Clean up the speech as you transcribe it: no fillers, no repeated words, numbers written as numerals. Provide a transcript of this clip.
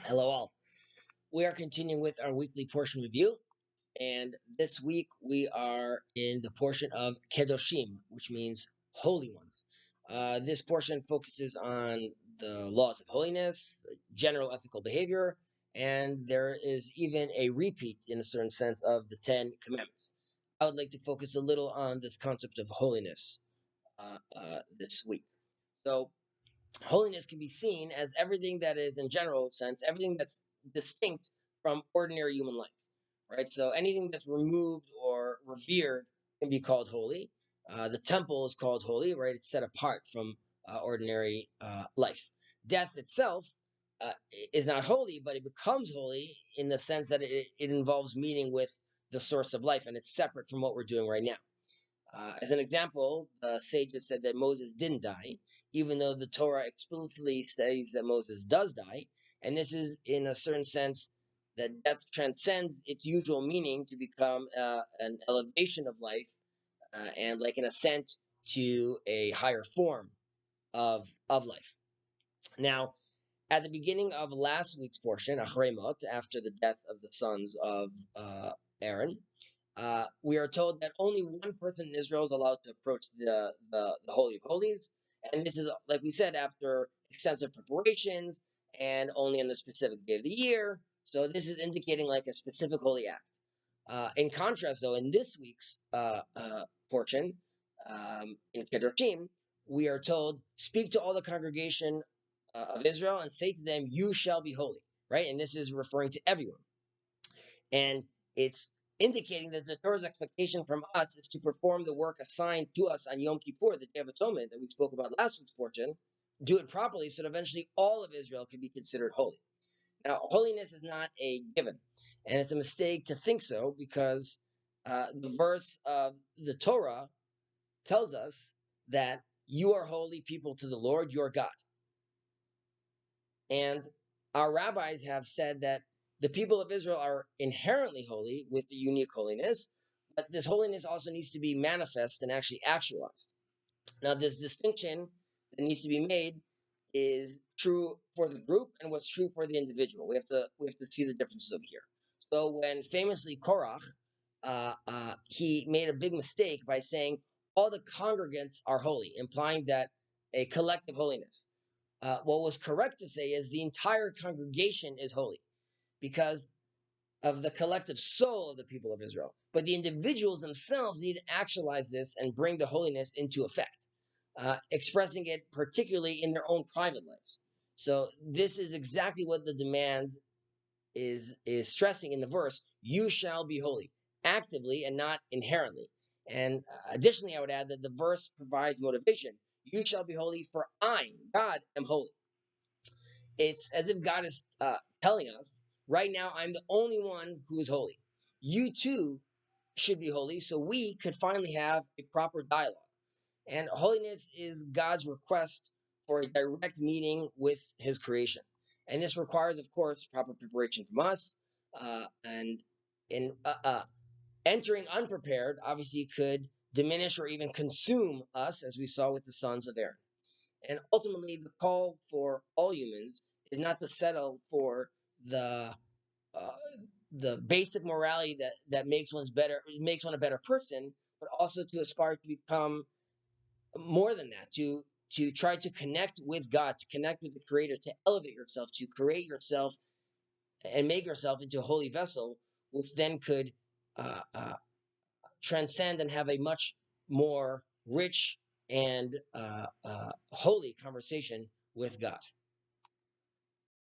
Hello, all. We are continuing with our weekly portion review, and this week we are in the portion of Kedoshim, which means holy ones. This portion focuses on the laws of holiness, general ethical behavior, and there is even a repeat, in a certain sense, of the Ten Commandments. I would like to focus a little on this concept of holiness this week. So, holiness can be seen as everything that is, in general sense, everything that's distinct from ordinary human life, right? So anything that's removed or revered can be called holy. The temple is called holy, right? It's set apart from ordinary life. Death itself is not holy, but it becomes holy in the sense that it involves meeting with the source of life, and it's separate from what we're doing right now. As an example, the sages said that Moses didn't die, even though the Torah explicitly says that Moses does die. And this is, in a certain sense, that death transcends its usual meaning to become an elevation of life and like an ascent to a higher form of life. Now, at the beginning of last week's portion, Achremot, after the death of the sons of Aaron, we are told that only one person in Israel is allowed to approach the Holy of Holies. And this is, like we said, after extensive preparations and only on the specific day of the year. So this is indicating like a specific holy act. In contrast, though, in this week's portion, in Kedoshim, we are told, speak to all the congregation of Israel and say to them, you shall be holy, right? And this is referring to everyone. And it's indicating that the Torah's expectation from us is to perform the work assigned to us on Yom Kippur, the Day of Atonement that we spoke about last week's portion, do it properly so that eventually all of Israel can be considered holy. Now, holiness is not a given, and it's a mistake to think so because the verse of the Torah tells us that you are holy people to the Lord your God. And our rabbis have said that the people of Israel are inherently holy with the unique holiness, but this holiness also needs to be manifest and actually actualized. Now, this distinction that needs to be made is true for the group and what's true for the individual. We have to see the differences over here. So when famously Korach, he made a big mistake by saying all the congregants are holy, implying that a collective holiness. What was correct to say is the entire congregation is holy because of the collective soul of the people of Israel. But the individuals themselves need to actualize this and bring the holiness into effect, expressing it particularly in their own private lives. So this is exactly what the demand is stressing in the verse: "You shall be holy," actively and not inherently. And additionally, I would add that the verse provides motivation. You shall be holy, for I, God, am holy. It's as if God is telling us, right now, I'm the only one who is holy. You too should be holy, so we could finally have a proper dialogue. And holiness is God's request for a direct meeting with his creation. And this requires, of course, proper preparation from us. And in entering unprepared, obviously, could diminish or even consume us, as we saw with the sons of Aaron. And ultimately, the call for all humans is not to settle for the uh, the basic morality that makes one a better person, but also to aspire to become more than that, to try to connect with God, to connect with the Creator, to elevate yourself, to create yourself and make yourself into a holy vessel, which then could uh, uh, transcend and have a much more rich and holy conversation with God.